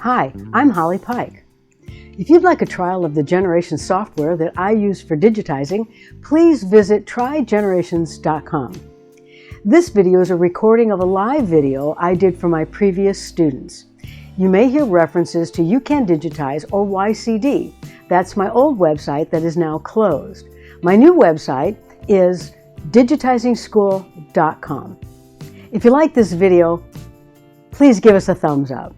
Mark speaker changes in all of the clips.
Speaker 1: Hi, I'm Holly Pike. If you'd like a trial of the Generation software that I use for digitizing, please visit trygenerations.com. This video is a recording of a live video I did for my previous students. You may hear references to You Can Digitize or YCD. That's my old website that is now closed. My new website is digitizingschool.com. If you like this video, please give us a thumbs up.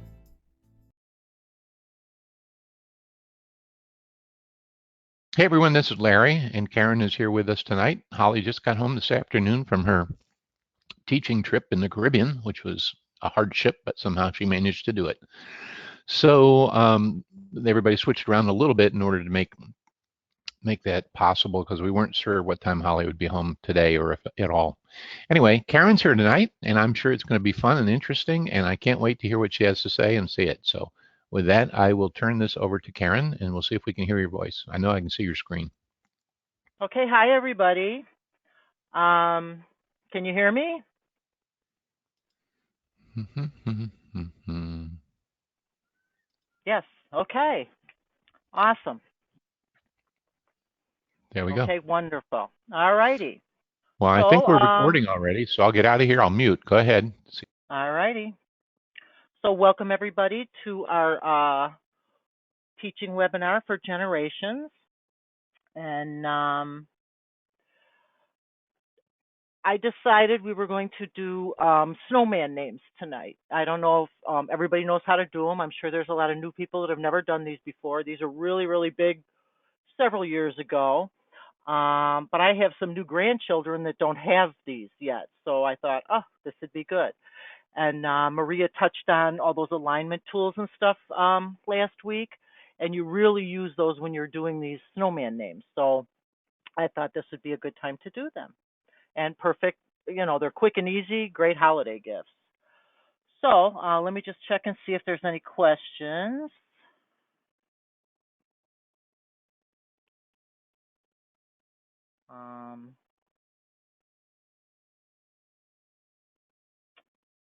Speaker 2: Hey everyone, this is Larry, and Karen is here with us tonight. Holly just got home this afternoon from her teaching trip in the Caribbean, which was a hardship, but somehow she managed to do it. So everybody switched around a little bit in order to make that possible because we weren't sure what time Holly would be home today or if at all. Anyway, Karen's here tonight, and I'm sure it's going to be fun and interesting, and I can't wait to hear what she has to say and see it. So with that, I will turn this over to Karen, and we'll see if we can hear your voice. I know I can see your screen.
Speaker 3: Okay, hi everybody. Can you hear me? Yes. Okay. Awesome.
Speaker 2: There we go.
Speaker 3: Okay, wonderful. All righty.
Speaker 2: Well, I think
Speaker 3: So,
Speaker 2: we're recording already, so I'll get out of here. I'll mute. Go ahead.
Speaker 3: all righty. So, welcome everybody to our teaching webinar for generations. And I decided we were going to do snowman names tonight. I don't know if everybody knows how to do them. I'm sure there's a lot of new people that have never done these before. These are really, really big several years ago. But I have some new grandchildren that don't have these yet. So I thought, oh, this would be good. And Maria touched on all those alignment tools and stuff last week. And you really use those when you're doing these snowman names. So I thought this would be a good time to do them. And perfect, they're quick and easy, great holiday gifts. So let me just check and see if there's any questions.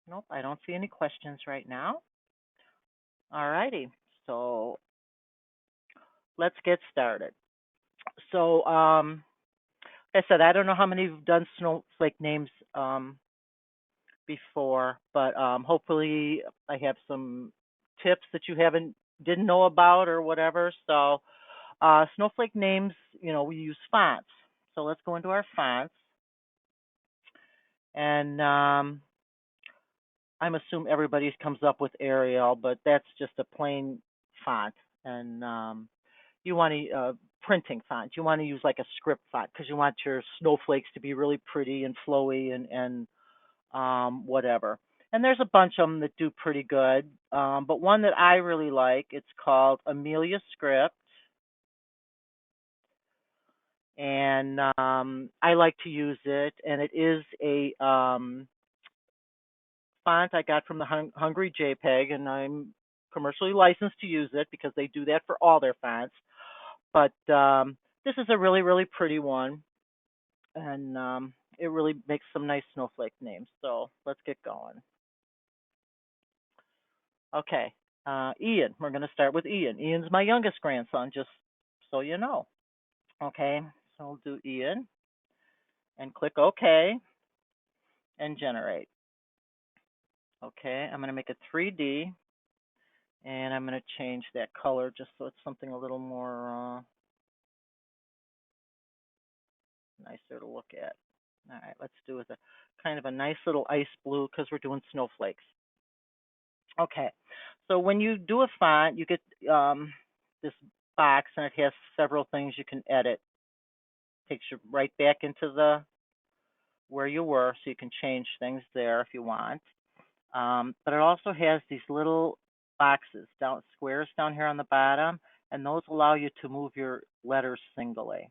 Speaker 3: Nope, I don't see any questions right now. All righty, so let's get started. So, like I said, I don't know how many have done snowflake names before, but hopefully I have some tips that you didn't know about or whatever. So, snowflake names, we use fonts. So let's go into our fonts, and I'm assuming everybody comes up with Arial, but that's just a plain font, and you want to printing font. You want to use like a script font because you want your snowflakes to be really pretty and flowy and whatever. And there's a bunch of them that do pretty good, but one that I really like, it's called Amelia Script, and I like to use it, and it is a font I got from the Hungry JPEG, and I'm commercially licensed to use it because they do that for all their fonts. But this is a really, really pretty one, and it really makes some nice snowflake names. So let's get going. Okay, Ian, we're going to start with Ian. Ian's my youngest grandson, just so you know. Okay, so we'll do Ian and click OK and generate. Okay, I'm going to make it 3D, and I'm going to change that color just so it's something a little more nicer to look at. All right, let's do it a kind of a nice little ice blue because we're doing snowflakes. Okay, so when you do a font, you get this box, and it has several things you can edit. Takes you right back into where you were, so you can change things there if you want. But it also has these little boxes, squares down here on the bottom, and those allow you to move your letters singly.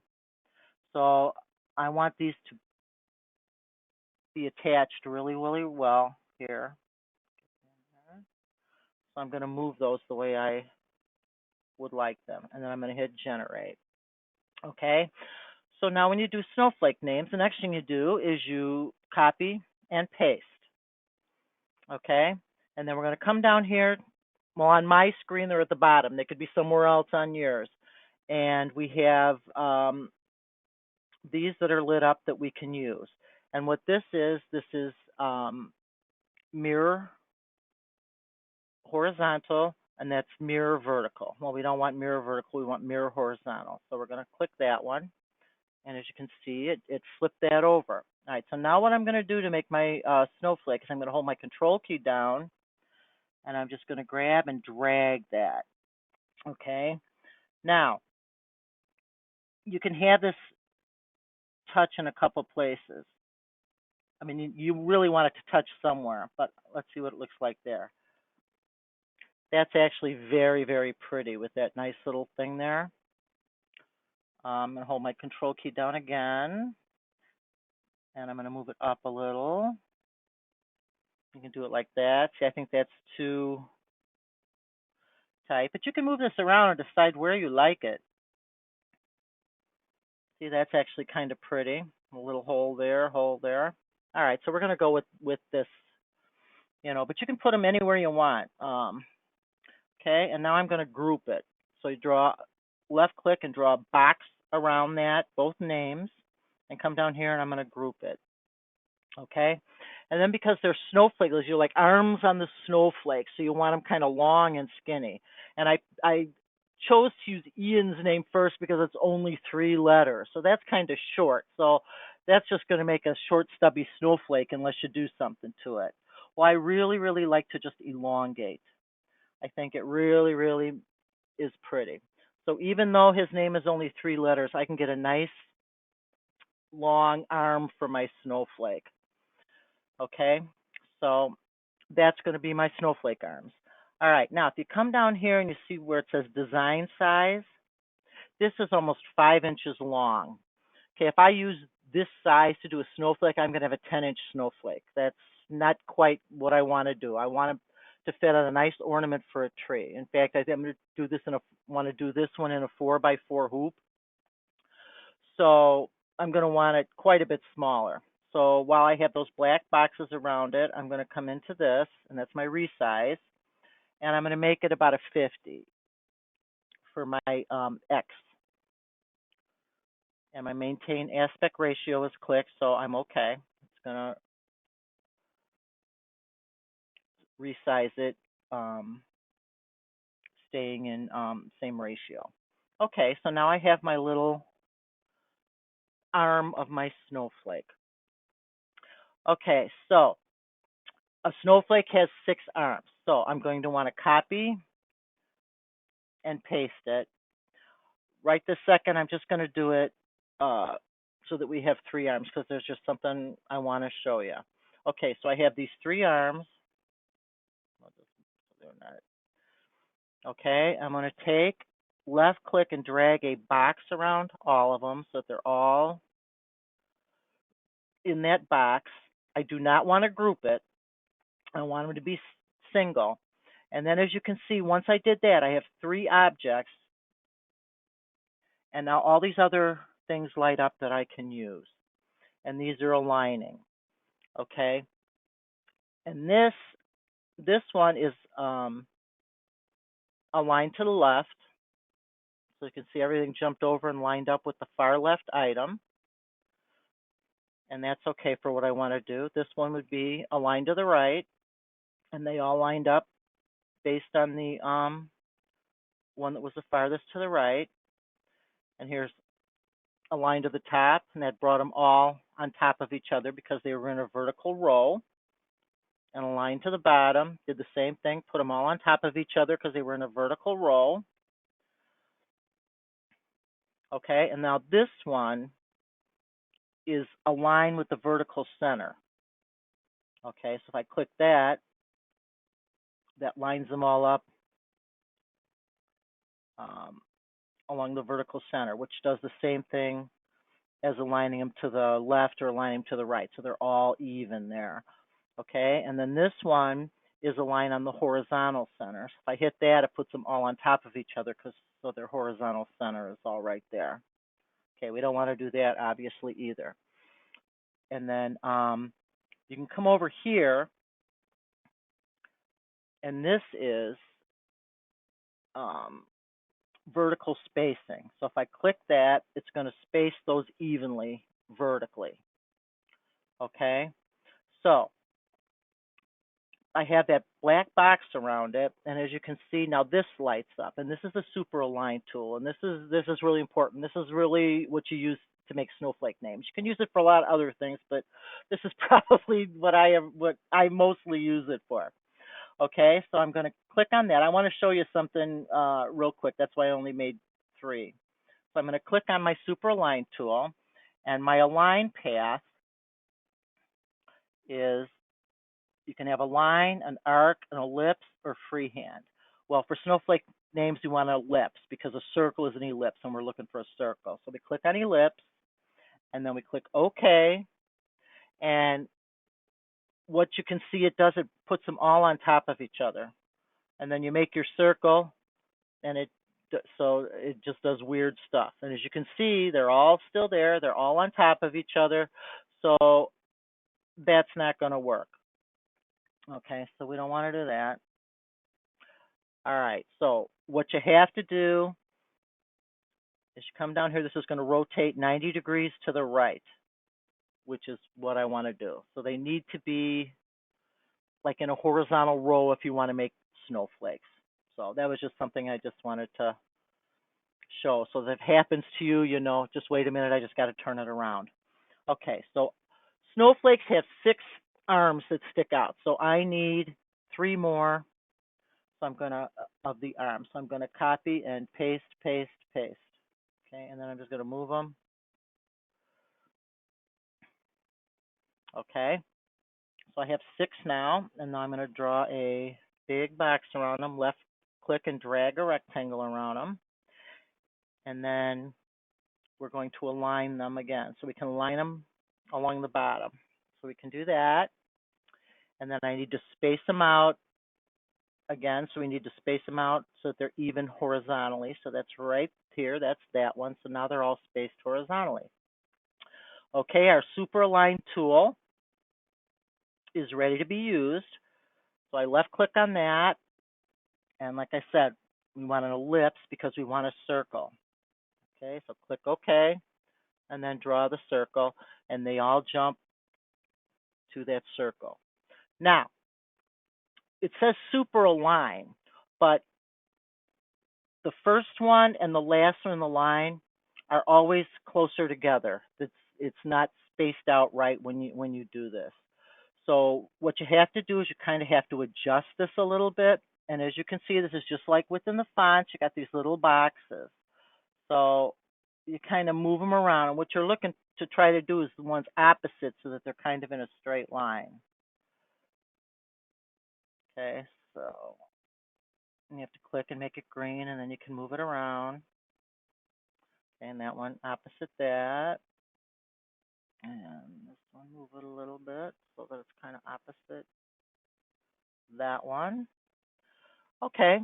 Speaker 3: So I want these to be attached really, really well here. So I'm going to move those the way I would like them, and then I'm going to hit generate. Okay, so now when you do snowflake names, the next thing you do is you copy and paste. Okay, and then we're going to come down here well, on my screen, they're at the bottom. They could be somewhere else on yours. And we have these that are lit up that we can use. And what this is mirror horizontal, and that's mirror vertical. Well, we don't want mirror vertical, we want mirror horizontal. So we're going to click that one. And as you can see, it flipped that over. All right, so now what I'm going to do to make my snowflake is I'm going to hold my control key down, and I'm just going to grab and drag that. Okay, now you can have this touch in a couple places. I mean, you really want it to touch somewhere, but let's see what it looks like there. That's actually very, very pretty with that nice little thing there. I'm going to hold my control key down again, and I'm going to move it up a little. You can do it like that. See, I think that's too tight, but you can move this around and decide where you like it. See, that's actually kind of pretty. A little hole there, hole there. All right, so we're going to go with this, but you can put them anywhere you want. Okay, and now I'm going to group it. So you draw, left click and draw a box around that, both names, and come down here and I'm going to group it. Okay, and then because they're snowflakes, you're like arms on the snowflake, so you want them kind of long and skinny. And I chose to use Ian's name first because it's only 3 letters, so that's kind of short. So that's just going to make a short, stubby snowflake unless you do something to it. Well, I really, really like to just elongate. I think it really, really is pretty. So even though his name is only 3 letters, I can get a nice long arm for my snowflake. Okay, so that's going to be my snowflake arms. All right, now if you come down here and you see where it says design size, this is almost 5 inches long. Okay, if I use this size to do a snowflake, I'm going to have a 10-inch snowflake. That's not quite what I want to do. I want to fit on a nice ornament for a tree. In fact, I think I'm going to do this want to do this one in a 4x4 hoop. So I'm going to want it quite a bit smaller. So while I have those black boxes around it, I'm going to come into this, and that's my resize, and I'm going to make it about a 50 for my X. And my maintain aspect ratio is clicked, so I'm okay. It's going to resize it, staying in same ratio. Okay, so now I have my little arm of my snowflake. Okay, so a snowflake has 6 arms. So I'm going to want to copy and paste it. Right this second, I'm just going to do it so that we have 3 arms because there's just something I want to show you. Okay, so I have these 3 arms. Okay, I'm going to take left click and drag a box around all of them so that they're all in that box. I do not want to group it. I want them to be single. And then as you can see, once I did that, I have 3 objects. And now all these other things light up that I can use. And these are aligning. Okay. And this one is aligned to the left. So you can see everything jumped over and lined up with the far left item. And that's okay for what I want to do. This one would be aligned to the right. And they all lined up based on the one that was the farthest to the right. And here's a line to the top, and that brought them all on top of each other because they were in a vertical row. And a line to the bottom, did the same thing, put them all on top of each other because they were in a vertical row. Okay, and now this one is aligned with the vertical center. Okay, so if I click that, that lines them all up along the vertical center, which does the same thing as aligning them to the left or aligning them to the right. So they're all even there. Okay, and then this one is aligned on the horizontal center. So if I hit that, it puts them all on top of each other so their horizontal center is all right there. Okay, we don't want to do that obviously either. And then you can come over here, and this is um, vertical spacing. So if I click that, it's going to space those evenly vertically. Okay, so I have that black box around it, and as you can see now, this lights up, and this is the super align tool, and this is really important. This is really what you use to make snowflake names. You can use it for a lot of other things, but this is probably what I mostly use it for. Okay, so I'm going to click on that. I want to show you something real quick. That's why I only made 3. So I'm going to click on my super align tool, and my align path is, you can have a line, an arc, an ellipse, or freehand. Well, for snowflake names, we want an ellipse because a circle is an ellipse, and we're looking for a circle. So we click on ellipse, and then we click OK. And what you can see it does, it puts them all on top of each other. And then you make your circle, and it just does weird stuff. And as you can see, they're all still there. They're all on top of each other. So that's not going to work. Okay, so we don't want to do that. All right, so what you have to do is you come down here. This is going to rotate 90 degrees to the right, which is what I want to do. So they need to be like in a horizontal row if you want to make snowflakes. So that was just something I just wanted to show. So if it happens to you, you know, just wait a minute, I just got to turn it around. Okay, so snowflakes have 6 arms that stick out. So I need 3 more. So I'm going to, of the arms. So I'm going to copy and paste, paste, paste. Okay, and then I'm just going to move them. Okay, so I have 6 now, and now I'm going to draw a big box around them. Left click and drag a rectangle around them. And then we're going to align them again. So we can align them along the bottom. So we can do that. And then I need to space them out again. So we need to space them out so that they're even horizontally. So that's right here. That's that one. So now they're all spaced horizontally. Okay, our super align tool is ready to be used. So I left click on that. And like I said, we want an ellipse because we want a circle. Okay, so click OK, and then draw the circle, and they all jump to that circle. Now, it says super align, but the first one and the last one in the line are always closer together. It's not spaced out right when you do this. So what you have to do is you kind of have to adjust this a little bit. And as you can see, this is just like within the fonts. You got these little boxes. So you kind of move them around. And what you're looking to try to do is the ones opposite so that they're kind of in a straight line. Okay, so you have to click and make it green, and then you can move it around. And that one opposite that. And this one, move it a little bit so that it's kind of opposite that one. Okay,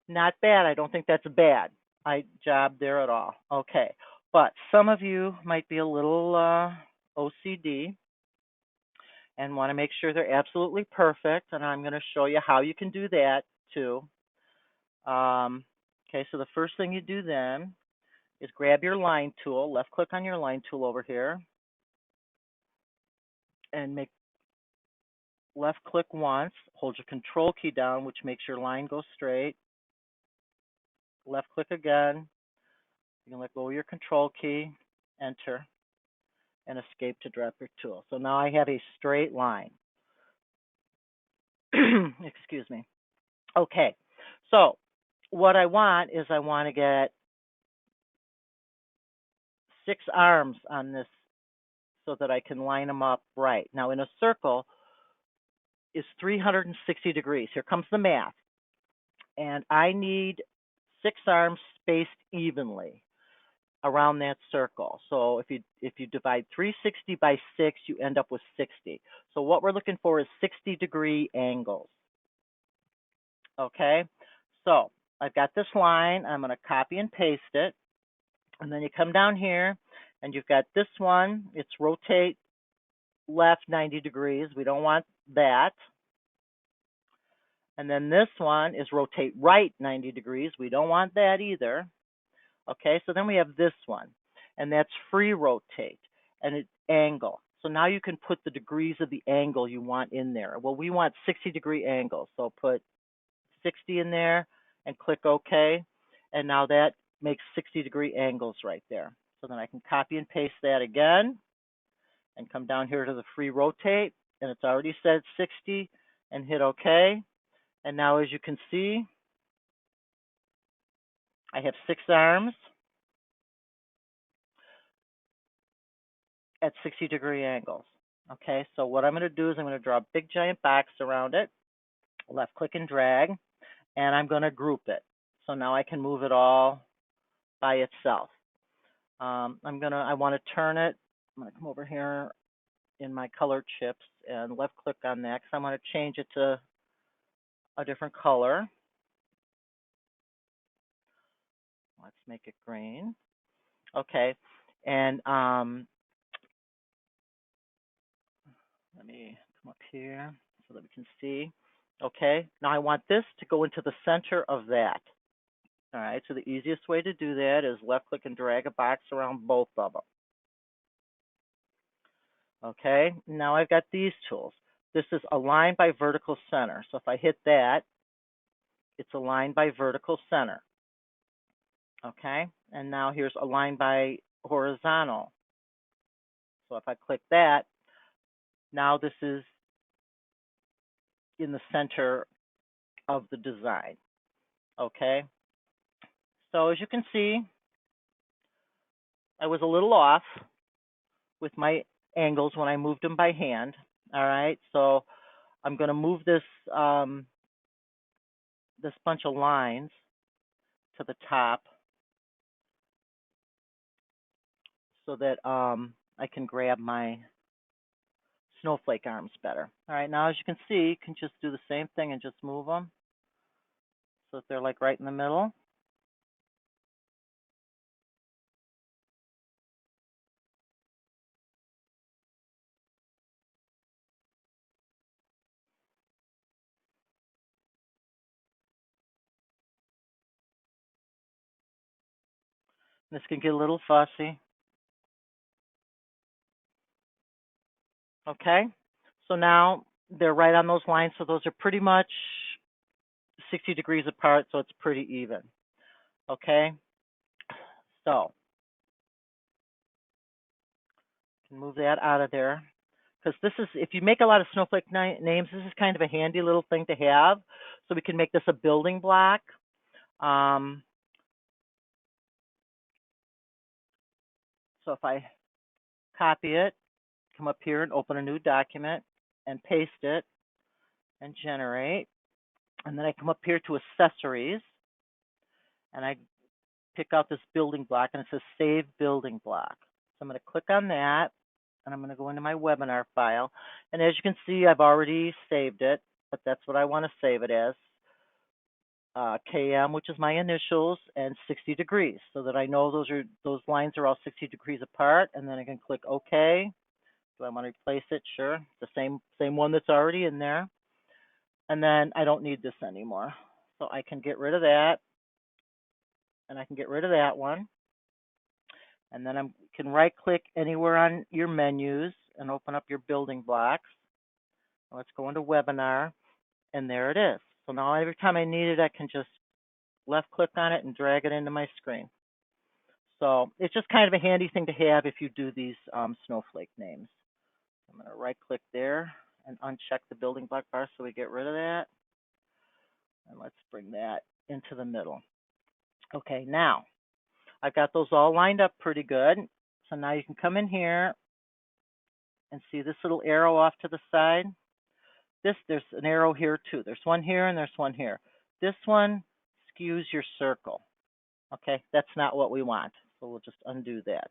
Speaker 3: not bad. I don't think that's bad. I job there at all. Okay, but some of you might be a little OCD and want to make sure they're absolutely perfect, and I'm going to show you how you can do that too. Okay, so the first thing you do then is grab your line tool, left click on your line tool over here, and make left click once, hold your control key down, which makes your line go straight. Left click again, you can let go of your control key, enter, and escape to drop your tool. So now I have a straight line. Excuse me. Okay, so what I want is I want to get 6 arms on this so that I can line them up right. Now in a circle is 360 degrees. Here comes the math. And I need 6 arms spaced evenly around that circle. So if you divide 360 by 6, you end up with 60. So what we're looking for is 60-degree angles. Okay, so I've got this line. I'm going to copy and paste it. And then you come down here, and you've got this one. It's rotate left 90 degrees. We don't want that. And then this one is rotate right 90 degrees. We don't want that either. Okay, so then we have this one, and that's free rotate, and it's angle. So now you can put the degrees of the angle you want in there. Well, we want 60-degree angles, so put 60 in there and click OK. And now that makes 60-degree angles right there. So then I can copy and paste that again and come down here to the free rotate, and it's already said 60, and hit OK. And now as you can see, I have 6 arms at 60-degree angles. Okay, so what I'm going to do is I'm going to draw a big giant box around it, left click and drag, and I'm going to group it. So now I can move it all by itself. I want to turn it. I'm going to come over here in my color chips and left click on that because I want to change it to a different color. Let's make it green. Okay, and let me come up here so that we can see. Okay, now I want this to go into the center of that. All right, so the easiest way to do that is left click and drag a box around both of them. Okay, now I've got these tools. This is align by vertical center. So if I hit that, it's aligned by vertical center. Okay, and now here's align by horizontal. So if I click that, now this is in the center of the design. Okay, so as you can see, I was a little off with my angles when I moved them by hand. All right, so I'm going to move this this bunch of lines to the top so that I can grab my snowflake arms better. All right, now as you can see, you can just do the same thing and just move them so that they're like right in the middle. This can get a little fussy. Okay, so now they're right on those lines, so those are pretty much 60 degrees apart, so it's pretty even. Okay, so can move that out of there because this is, if you make a lot of snowflake names, this is kind of a handy little thing to have. So we can make this a building block. So if I copy it, come up here and open a new document and paste it and generate. And then I come up here to accessories and I pick out this building block and it says save building block. So I'm going to click on that and I'm going to go into my webinar file. And as you can see, I've already saved it, but that's what I want to save it as. KM, which is my initials, and 60 degrees, so that I know those lines are all 60 degrees apart, and then I can click OK. Do I want to replace it? Sure. The same one that's already in there. And then I don't need this anymore. So I can get rid of that. And I can get rid of that one. And then I can right click anywhere on your menus and open up your building blocks. Let's go into webinar. And there it is. So now every time I need it, I can just left click on it and drag it into my screen. So it's just kind of a handy thing to have if you do these snowflake names. I'm going to right click there and uncheck the building block bar so we get rid of that. And let's bring that into the middle. Okay, now I've got those all lined up pretty good. So now you can come in here and see this little arrow off to the side. There's an arrow here too. There's one here and there's one here. This one skews your circle. Okay, that's not what we want. So we'll just undo that.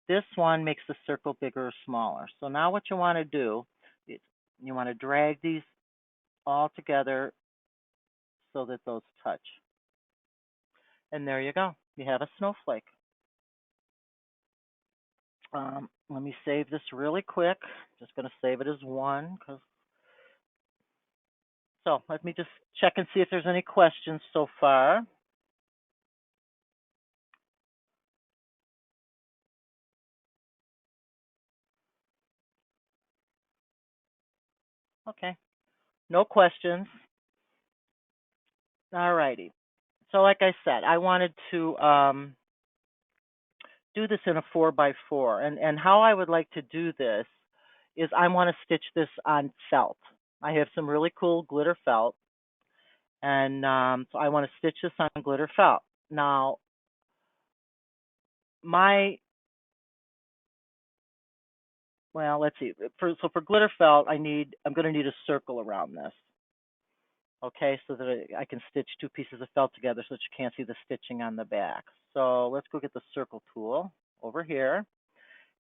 Speaker 3: This one makes the circle bigger or smaller. So now what you want to do is you want to drag these all together so that those touch. And there you go. You have a snowflake. Let me save this really quick. Just going to save it as one because So let me just check and see if there's any questions so far. Okay, no questions. All righty. So like I said, I wanted to do this in a 4x4. And how I would like to do this is I want to stitch this on felt. I have some really cool glitter felt, and so I want to stitch this on glitter felt. Now, let's see. For glitter felt, I'm going to need a circle around this. Okay, so that I can stitch two pieces of felt together so that you can't see the stitching on the back. So let's go get the circle tool over here.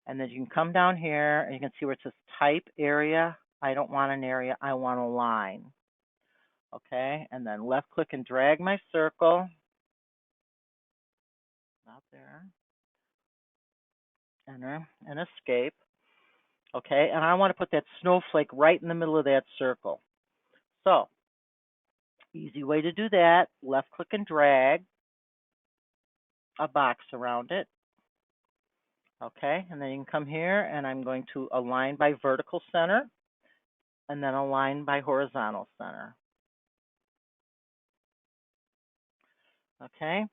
Speaker 3: And then you can come down here and you can see where it says type area. I don't want an area, I want a line. Okay, and then left click and drag my circle. Not there. Enter and escape. Okay, and I want to put that snowflake right in the middle of that circle. So, easy way to do that, left click and drag a box around it. Okay, and then you can come here and I'm going to align by vertical center and then align by horizontal center. Okay,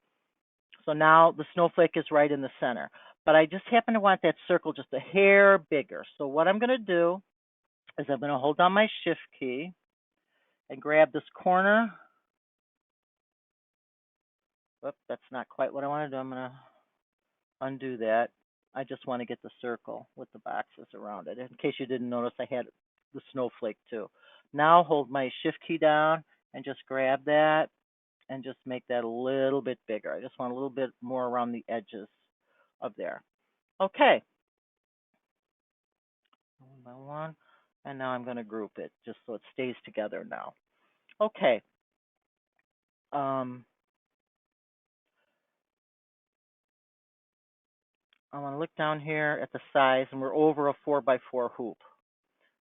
Speaker 3: so now the snowflake is right in the center, but I just happen to want that circle just a hair bigger. So what I'm going to do is I'm going to hold down my shift key and grab this corner. Whoop, that's not quite what I want to do. I'm going to undo that. I just want to get the circle with the boxes around it. In case you didn't notice, I had the snowflake too. Now hold my shift key down and just grab that and just make that a little bit bigger. I just want a little bit more around the edges of there. Okay. One by one. And now I'm going to group it just so it stays together now. Okay. I want to look down here at the size, and we're over a 4x4 hoop.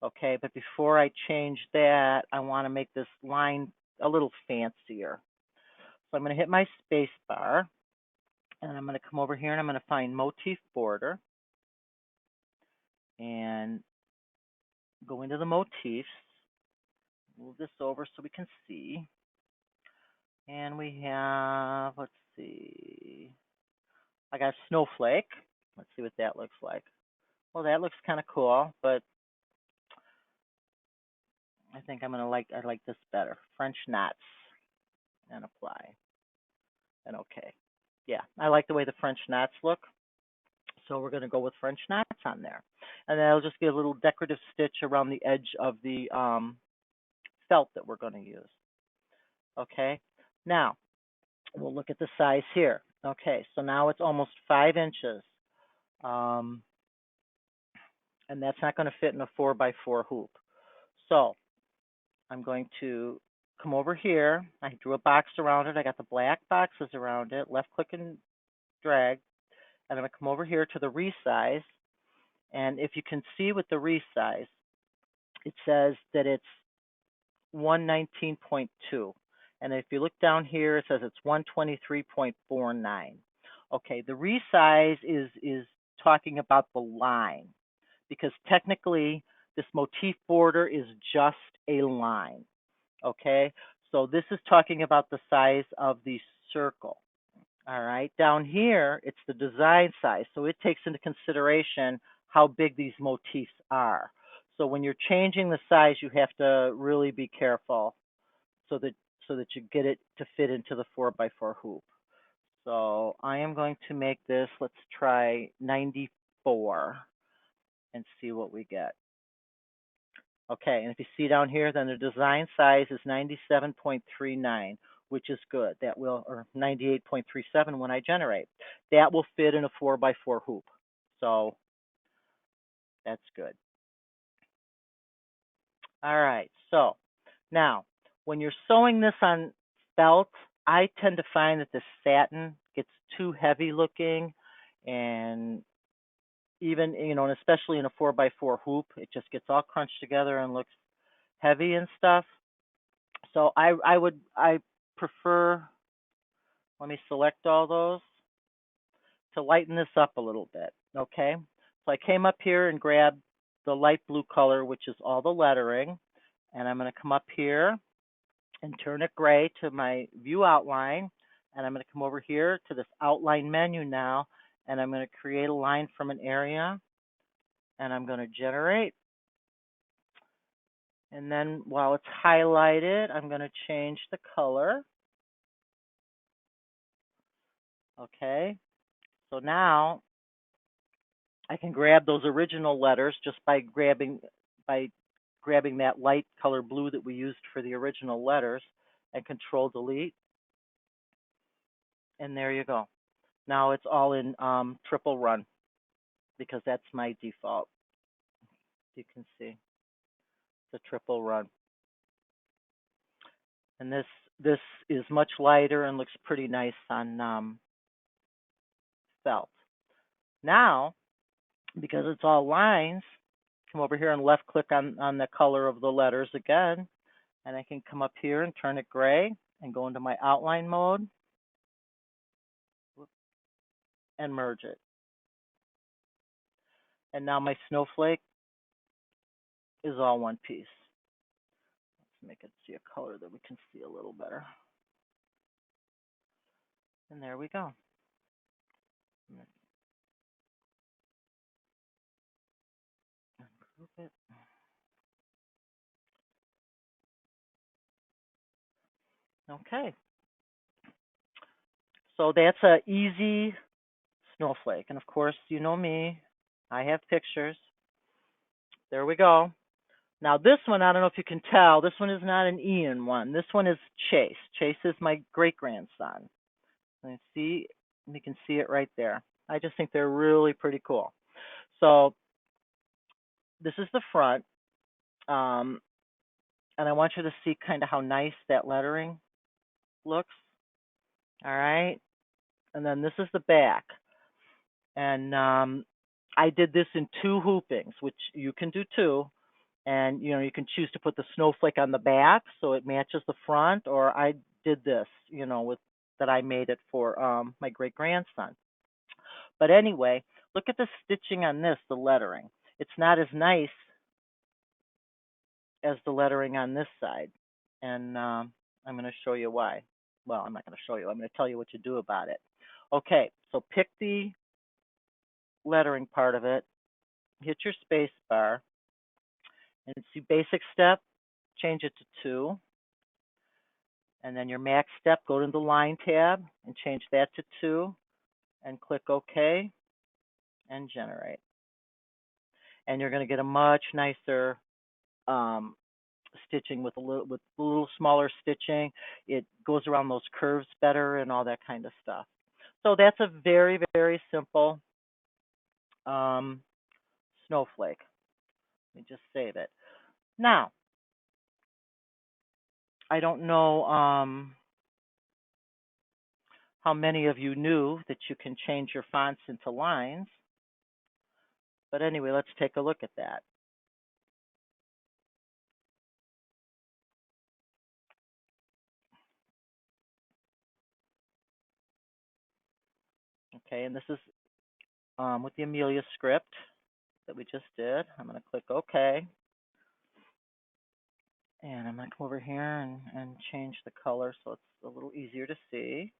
Speaker 3: Okay, but before I change that, I want to make this line a little fancier. So I'm going to hit my space bar, and I'm going to come over here and I'm going to find Motif border and go into the motifs. Move this over so we can see. And we have, let's see, I got Snowflake. Let's see what that looks like. Well, that looks kind of cool, but I think I like this better. French knots and apply and okay. Yeah, I like the way the French knots look. So we're going to go with French knots on there. And then I'll just get a little decorative stitch around the edge of the felt that we're going to use. Okay, now we'll look at the size here. Okay, so now it's almost 5 inches. And that's not going to fit in a 4x4 hoop. So I'm going to come over here. I drew a box around it. I got the black boxes around it. Left click and drag. And I'm going to come over here to the resize. And if you can see with the resize, it says that it's 119.2. And if you look down here, it says it's 123.49. Okay, the resize is talking about the line, because technically this motif border is just a line. Okay, so this is talking about the size of the circle. All right, down here it's the design size, so it takes into consideration how big these motifs are. So when you're changing the size, you have to really be careful so that you get it to fit into the 4x4 hoop. So I am going to make this, let's try 94 and see what we get. Okay, and if you see down here, then the design size is 97.39, which is good. That will, or 98.37 when I generate. That will fit in a 4x4 hoop. So that's good. All right, so now when you're sewing this on felt, I tend to find that the satin gets too heavy looking, and even, and especially in a 4x4 hoop, it just gets all crunched together and looks heavy and stuff. So I prefer, let me select all those to lighten this up a little bit. Okay. So I came up here and grabbed the light blue color, which is all the lettering. And I'm going to come up here and turn it gray to my view outline. And I'm going to come over here to this outline menu now. And I'm going to create a line from an area. And I'm going to generate. And then while it's highlighted, I'm going to change the color. Okay. So now I can grab those original letters just by grabbing that light color blue that we used for the original letters and control delete. And there you go. Now it's all in triple run because that's my default. You can see the triple run. And this is much lighter and looks pretty nice on felt. Now, because it's all lines, come over here and left click on the color of the letters again. And I can come up here and turn it gray and go into my outline mode and merge it. And now my snowflake is all one piece. Let's make it see a color that we can see a little better. And there we go. Group it. Okay. So that's an easy snowflake. And of course, you know me, I have pictures. There we go. Now this one, I don't know if you can tell, this one is not an Ian one. This one is Chase. Chase is my great-grandson. You can see it right there. I just think they're really pretty cool. So this is the front. And I want you to see kind of how nice that lettering looks. All right. And then this is the back. And I did this in 2 hoopings, which you can do too. And you can choose to put the snowflake on the back so it matches the front, or I did this, with that I made it for my great grandson. But anyway, look at the stitching on this, the lettering. It's not as nice as the lettering on this side. And I'm going to show you why. Well, I'm not going to show you. I'm going to tell you what to do about it. Okay, so pick the lettering part of it, hit your space bar, and see basic step, change it to 2. And then your max step, go to the line tab and change that to 2 and click OK and generate. And you're going to get a much nicer stitching with a little smaller stitching. It goes around those curves better and all that kind of stuff. So that's a very, very simple snowflake. Let me just save it. Now, I don't know how many of you knew that you can change your fonts into lines. But anyway, let's take a look at that. Okay, and this is with the Amelia script that we just did. I'm going to click OK. And I'm going to come over here and change the color so it's a little easier to see.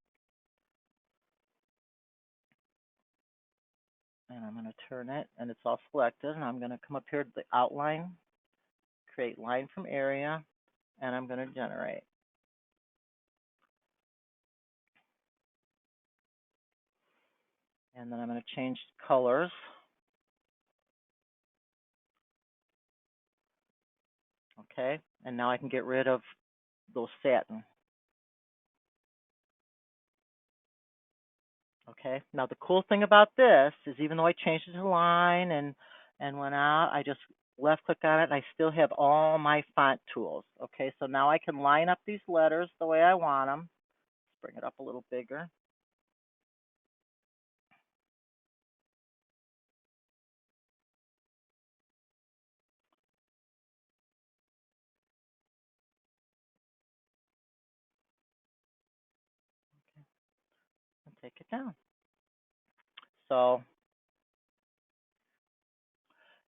Speaker 3: And I'm going to turn it, and it's all selected. And I'm going to come up here to the outline, create line from area, and I'm going to generate. And then I'm going to change colors. Okay, and now I can get rid of those satin. Okay, now the cool thing about this is even though I changed it to line and went out, I just left click on it and I still have all my font tools. Okay, so now I can line up these letters the way I want them. Let's bring it up a little bigger. take it down. So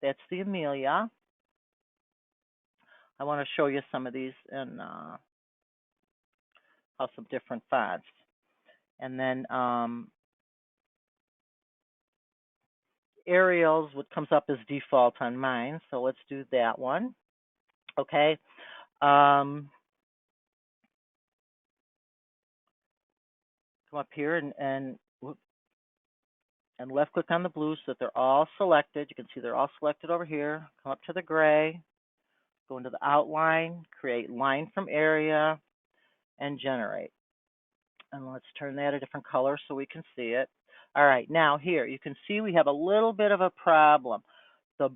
Speaker 3: that's the Amelia. I want to show you some of these in some different fonts. And then Arial's what comes up as default on mine. So let's do that one. Okay. Come up here and left click on the blue so that they're all selected. You can see they're all selected over here. Come up to the gray, go into the outline, create line from area, and generate. And let's turn that a different color so we can see it. All right, now here you can see we have a little bit of a problem. The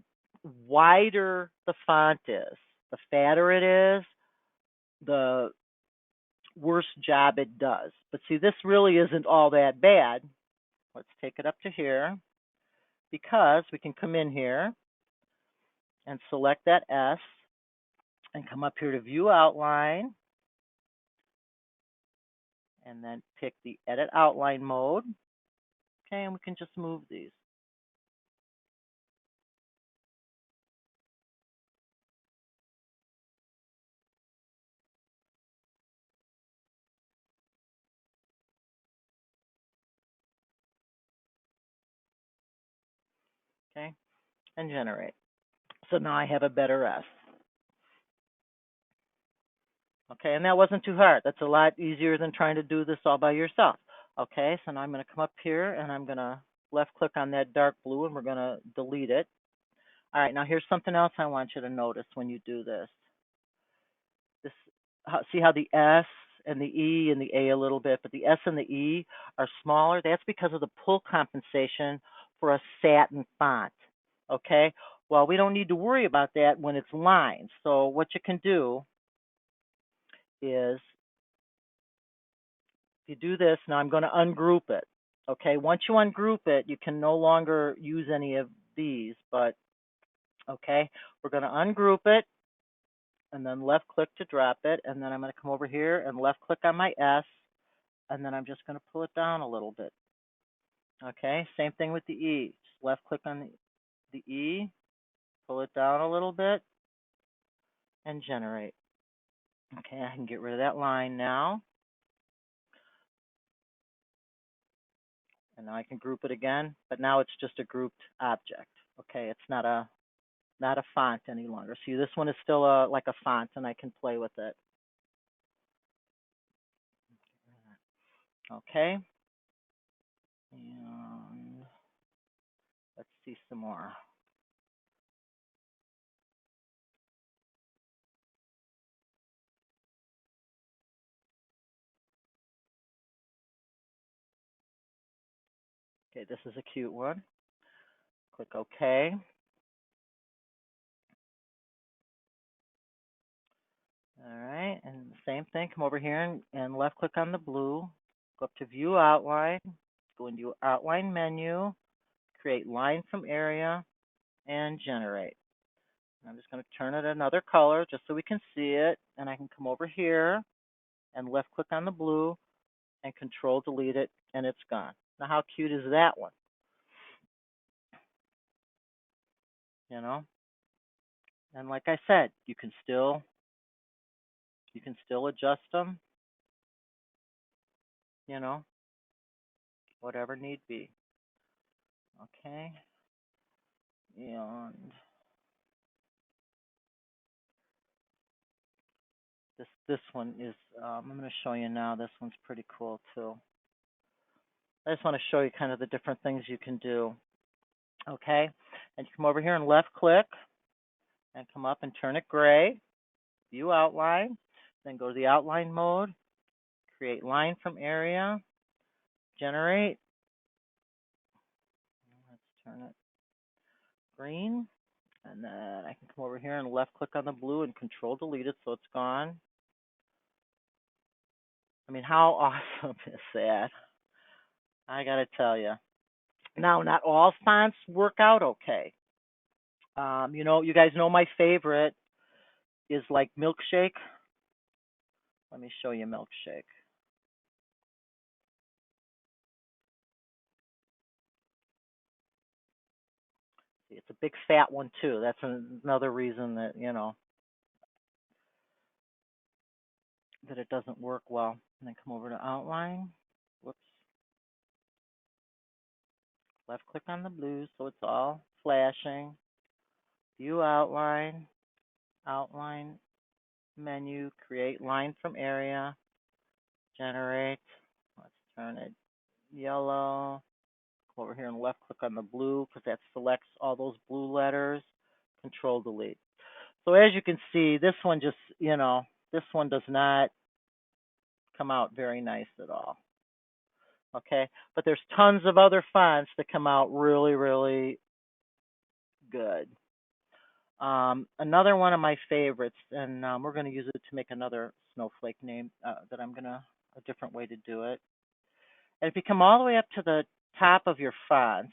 Speaker 3: wider the font is, the fatter it is, the worse job it does. But see, this really isn't all that bad. Let's take it up to here because we can come in here and select that S and come up here to view outline and then pick the edit outline mode. Okay, and we can just move these. Okay, and generate. So now I have a better S. Okay, and that wasn't too hard. That's a lot easier than trying to do this all by yourself. Okay, so now I'm going to come up here and I'm going to left click on that dark blue and we're going to delete it. All right, now here's something else I want you to notice when you do this. See how the S and the E and the A a little bit, but the S and the E are smaller? That's because of the pull compensation for a satin font. Okay, well, we don't need to worry about that when it's lines. So what you can do is if you do this, now I'm going to ungroup it. Okay, once you ungroup it, you can no longer use any of these, but okay, we're going to ungroup it and then left click to drop it, and then I'm going to come over here and left click on my S, and then I'm just going to pull it down a little bit. Okay, same thing with the E. Just left click on the E, pull it down a little bit, and generate. Okay, I can get rid of that line now. And now I can group it again, but now it's just a grouped object. Okay, it's not a font any longer. See, this one is still like a font, and I can play with it. Okay, and let's see some more. Okay, this is a cute one. Click OK. All right, and the same thing, come over here and left click on the blue, go up to view outline, go into your outline menu, create line from area, and generate. I'm just going to turn it another color just so we can see it, and I can come over here and left click on the blue and control delete it, and it's gone. Now how cute is that one? You know? And like I said, you can still adjust them, you know, whatever need be. Okay. And this one is I'm going to show you now. This one's pretty cool too. I just want to show you kind of the different things you can do. Okay, and you come over here and left click and come up and turn it gray, view outline, then go to the outline mode, create line from area, generate. Let's turn it green, and then I can come over here and left click on the blue and control delete it so it's gone. I mean, how awesome is that? I gotta tell you. Now, not all fonts work out okay. You know, you guys know my favorite is like Milkshake. Let me show you Milkshake. See, it's a big fat one too. That's another reason that, that it doesn't work well. And then come over to outline. Whoops. Left click on the blue so it's all flashing. View outline, outline menu, create line from area, generate. Let's turn it yellow. Go over here and left click on the blue because that selects all those blue letters. Control delete. So as you can see, this one just, this one does not come out very nice at all. Okay, but there's tons of other fonts that come out really, really good. Another one of my favorites, and we're going to use it to make another snowflake name that a different way to do it. And if you come all the way up to the top of your fonts,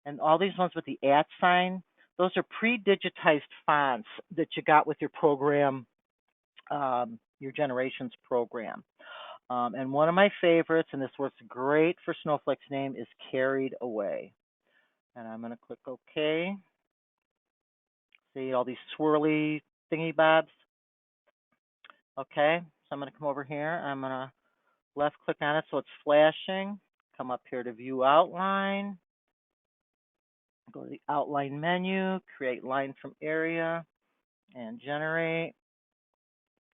Speaker 3: and all these ones with the @ sign, those are pre-digitized fonts that you got with your program, your Generations program. And one of my favorites, and this works great for Snowflake's name, is Carried Away. And I'm going to click OK. See all these swirly thingy bobs? Okay, so I'm going to come over here. I'm going to left click on it so it's flashing. Come up here to View Outline. Go to the Outline menu, create line from area, and generate.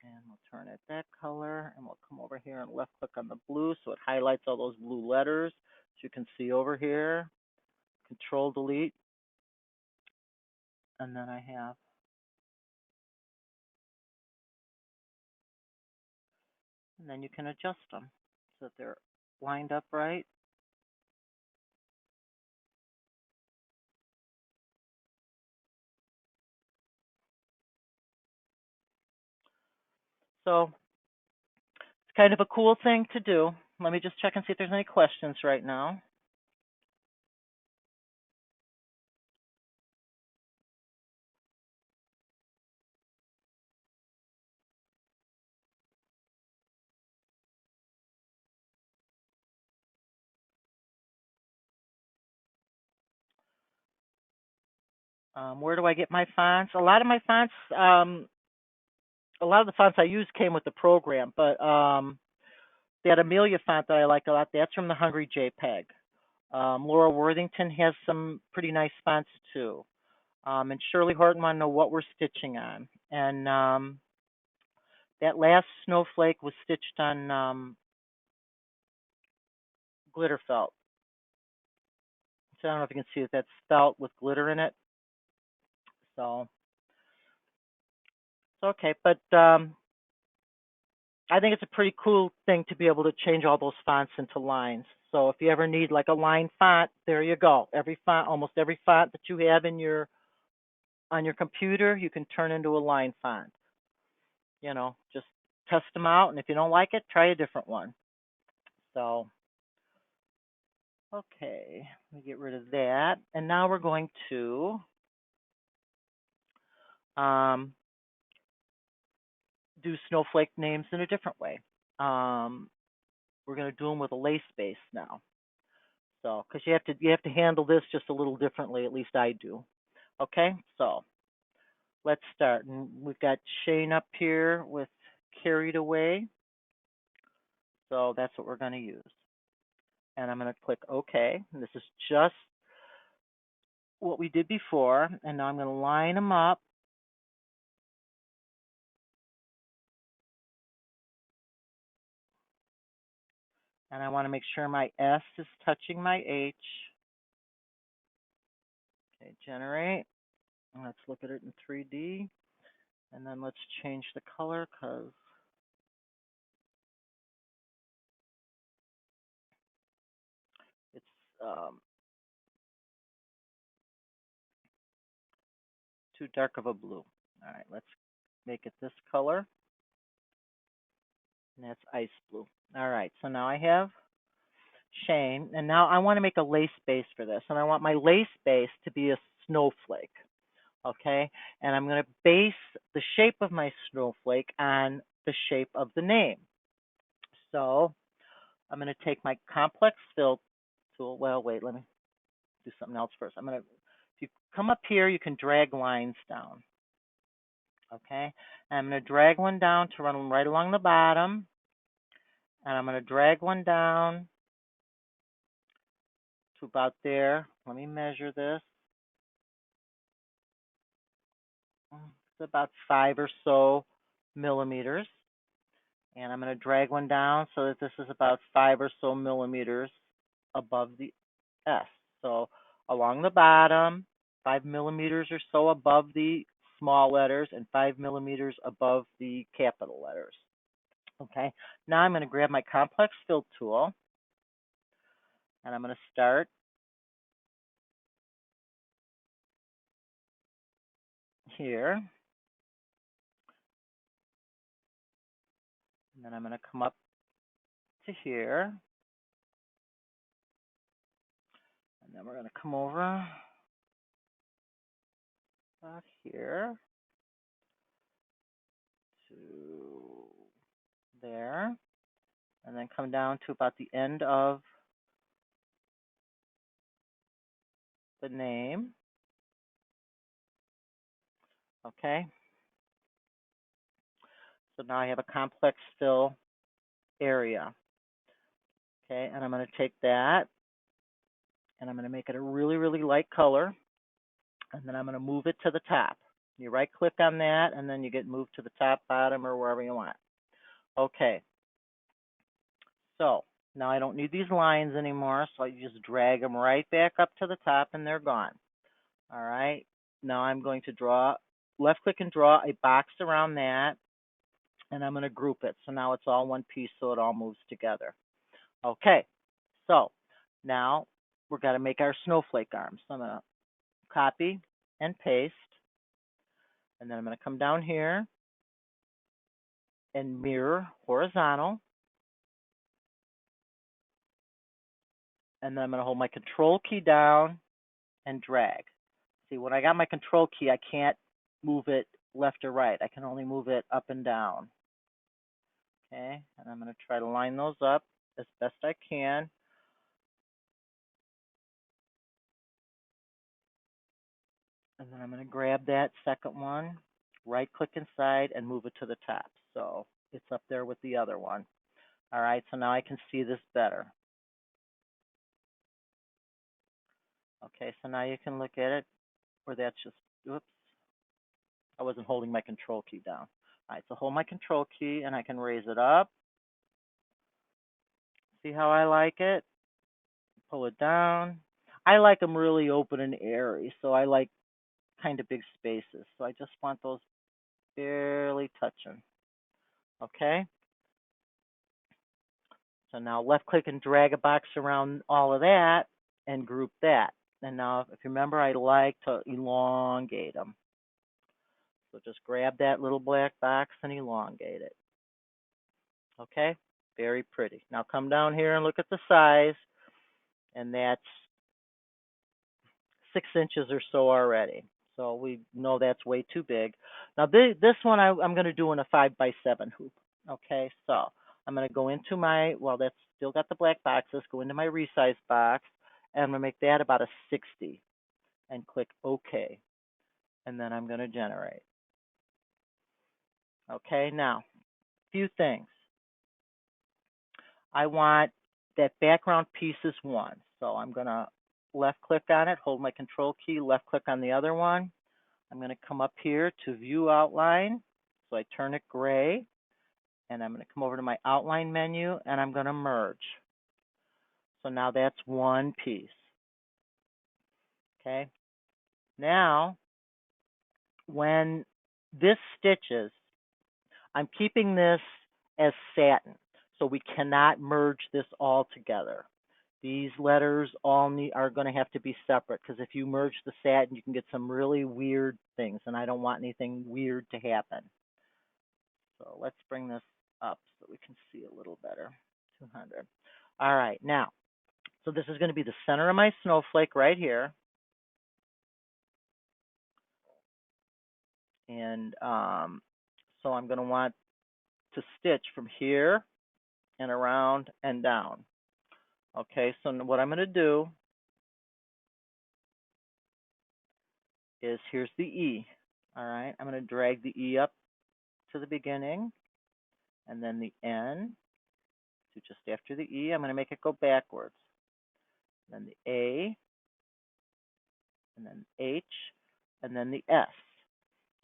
Speaker 3: And we'll turn it that color, and we'll come over here and left click on the blue so it highlights all those blue letters. As you can see over here, Control delete. And then I have and then you can adjust them so that they're lined up right. So it's kind of a cool thing to do. Let me just check and see if there's any questions right now. Where do I get my fonts? A lot of my fonts, a lot of the fonts I use came with the program, but that Amelia font that I like a lot, that's from the Hungry JPEG. Laura Worthington has some pretty nice fonts too. And Shirley Horton want to know what we're stitching on. And that last snowflake was stitched on glitter felt. So I don't know if you can see that that's felt with glitter in it. So it's okay, but I think it's a pretty cool thing to be able to change all those fonts into lines. So if you ever need like a line font, there you go. Every font, almost every font that you have in on your computer, you can turn into a line font. Just test them out, and if you don't like it, try a different one. So, okay, let me get rid of that. And now we're going to do snowflake names in a different way. We're going to do them with a lace base now. So, because you have to handle this just a little differently, at least I do. Okay, so let's start. And we've got Shane up here with Carried Away. So that's what we're going to use. And I'm going to click OK. And this is just what we did before. And now I'm going to line them up. And I want to make sure my S is touching my H. Okay, generate. And let's look at it in 3D. And then let's change the color because it's too dark of a blue. All right, let's make it this color. And that's ice blue. All right, so now I have Shane. And now I want to make a lace base for this. And I want my lace base to be a snowflake. Okay, and I'm going to base the shape of my snowflake on the shape of the name. So I'm going to take my complex fill tool. Well, wait, let me do something else first. I'm going to If you come up here, you can drag lines down. Okay, and I'm going to drag one down to run right along the bottom, and I'm going to drag one down to about there. Let me measure this. It's about 5 or so millimeters. And I'm going to drag one down so that this is about 5 or so millimeters above the S. So along the bottom, 5 millimeters or so above the small letters and 5 millimeters above the capital letters. Okay, now I'm going to grab my complex fill tool and I'm going to start here. And then I'm going to come up to here. And then we're going to come over about here to there. And then come down to about the end of the name. Okay. So now I have a complex fill area. Okay, and I'm going to take that and I'm going to make it a really, really light color. And then I'm going to move it to the top. You right click on that and then you get moved to the top, bottom, or wherever you want. Okay. So now I don't need these lines anymore. So I just drag them right back up to the top and they're gone. All right. Now I'm going to left click and draw a box around that. And I'm going to group it. So now it's all one piece so it all moves together. Okay, so now we're going to make our snowflake arms. So I'm going to copy and paste. And then I'm going to come down here and mirror horizontal. And then I'm going to hold my control key down and drag. See, when I got my control key, I can't move it left or right. I can only move it up and down. Okay, and I'm going to try to line those up as best I can. And then I'm going to grab that second one, right click inside and move it to the top. So it's up there with the other one. All right, so now I can see this better. Okay, so now you can look at it where that's just, oops, I wasn't holding my control key down. All right, so hold my control key and I can raise it up. See how I like it? Pull it down. I like them really open and airy, so I like kind of big spaces. So I just want those barely touching. Okay. So now left click and drag a box around all of that and group that. And now if you remember, I like to elongate them. So just grab that little black box and elongate it. Okay, very pretty. Now come down here and look at the size. And that's 6 inches or so already. So we know that's way too big. Now this one I'm going to do in a 5x7 hoop. Okay, so I'm going to go into that's still got the black boxes, go into my resize box, and I'm going to make that about a 60 and click OK. And then I'm going to generate. Okay, now, a few things. I want that background piece is 1. So I'm going to left click on it, hold my control key, left click on the other one. I'm going to come up here to view outline. So I turn it gray. And I'm going to come over to my outline menu and I'm going to merge. So now that's one piece. Okay. Now, when this stitches, I'm keeping this as satin. So we cannot merge this all together. These letters all are going to have to be separate because if you merge the satin, you can get some really weird things. And I don't want anything weird to happen. So let's bring this up so we can see a little better. 200. All right, now, so this is going to be the center of my snowflake right here. And so I'm going to want to stitch from here and around and down. Okay, so what I'm going to do is here's the E. All right, I'm going to drag the E up to the beginning, and then the N to just after the E. I'm going to make it go backwards. Then the A, and then H, and then the S.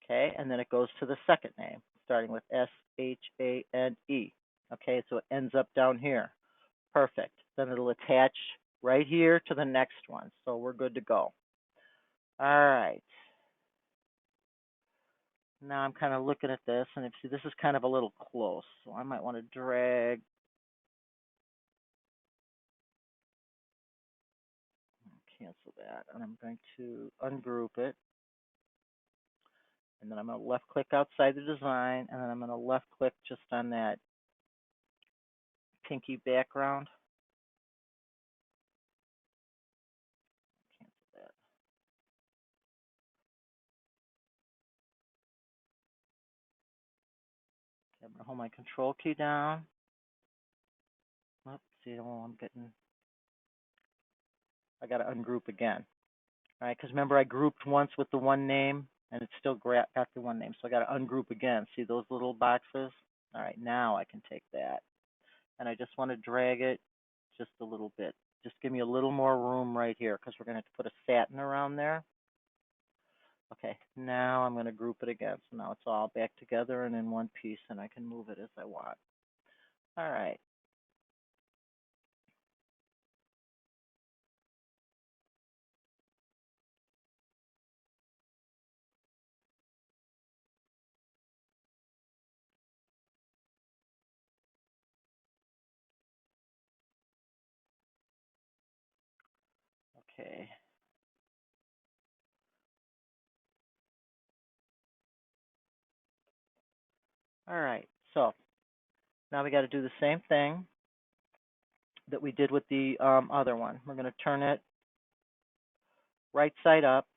Speaker 3: Okay, and then it goes to the second name, starting with S-H-A-N-E. Okay, so it ends up down here. Perfect. Then it'll attach right here to the next one. So we're good to go. All right. Now I'm kind of looking at this, and if see, this is kind of a little close, so I might want to drag. Cancel that, and I'm going to ungroup it. And then I'm going to left click outside the design, and then I'm going to left click just on that pinky background. Cancel that. Okay, I'm going to hold my control key down. Oops, see, oh, I got to ungroup again. All right, because remember I grouped once with the one name, and it still got the one name. So I got to ungroup again. See those little boxes? All right, now I can take that. And I just want to drag it just a little bit. Just give me a little more room right here because we're going to have to put a satin around there. Okay, now I'm going to group it again. So now it's all back together and in one piece, and I can move it as I want. All right. Okay. All right. So now we got to do the same thing that we did with the other one. We're going to turn it right side up.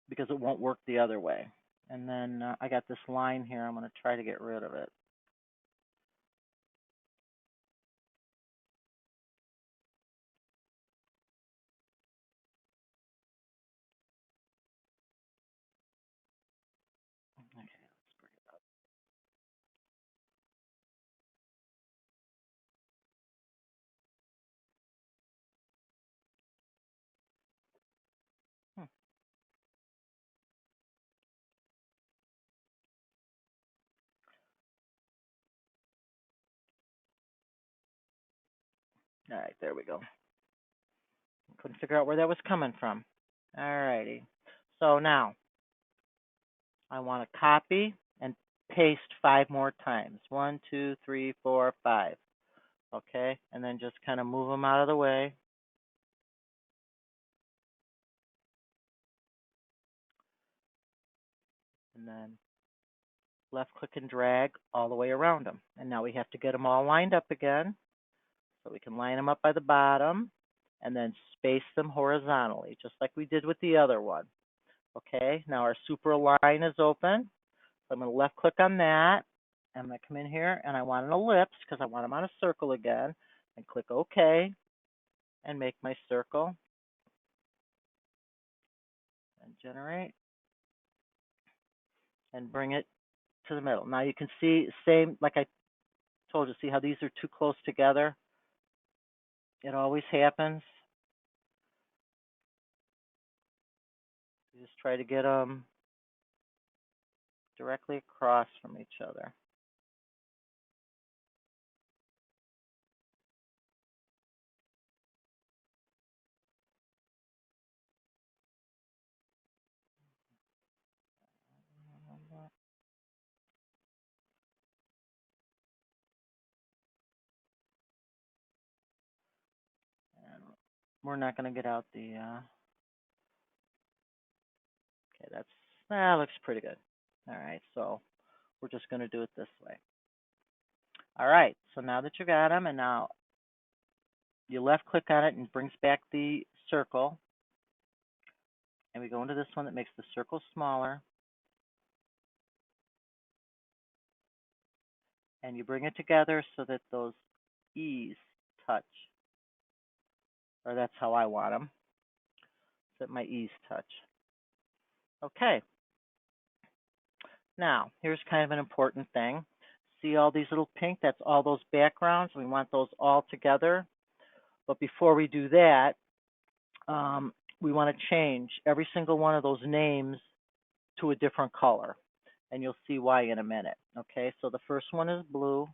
Speaker 3: Because it won't work the other way. And then I got this line here. I'm going to try to get rid of it. Okay, let's bring it up. All right, there we go. Couldn't figure out where that was coming from. All righty. So now I want to copy and paste 5 more times. 1, 2, 3, 4, 5. Okay, and then just kind of move them out of the way. And then left click and drag all the way around them. And now we have to get them all lined up again. So we can line them up by the bottom and then space them horizontally, just like we did with the other one. Okay, now our super line is open. So I'm going to left click on that. I'm going to come in here and I want an ellipse because I want them on a circle again. And click OK and make my circle. And generate. And bring it to the middle. Now you can see, same like I told you, see how these are too close together? It always happens. You just try to get them directly across from each other. And we're not going to get out the, okay, that looks pretty good. All right, so we're just going to do it this way. All right, so now that you got them, and now you left click on it and it brings back the circle. And we go into this one that makes the circle smaller. And you bring it together so that those E's touch. or that's how I want them. Set my ease touch. Okay. Now, here's kind of an important thing. See all these little pink? That's all those backgrounds. We want those all together. But before we do that, we want to change every single one of those names to a different color. And you'll see why in a minute. Okay, so the first one is blue.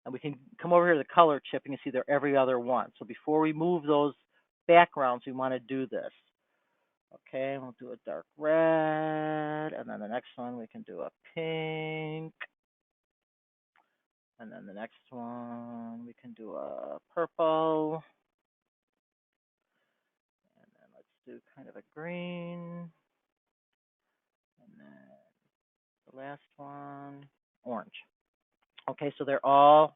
Speaker 3: And we can come over here to the color chip and you see they're every other one. So before we move those backgrounds, we want to do this. Okay, we'll do a dark red. And then the next one, we can do a pink. And then the next one, we can do a purple. And then let's do kind of a green. And then the last one, orange. Okay, so they're all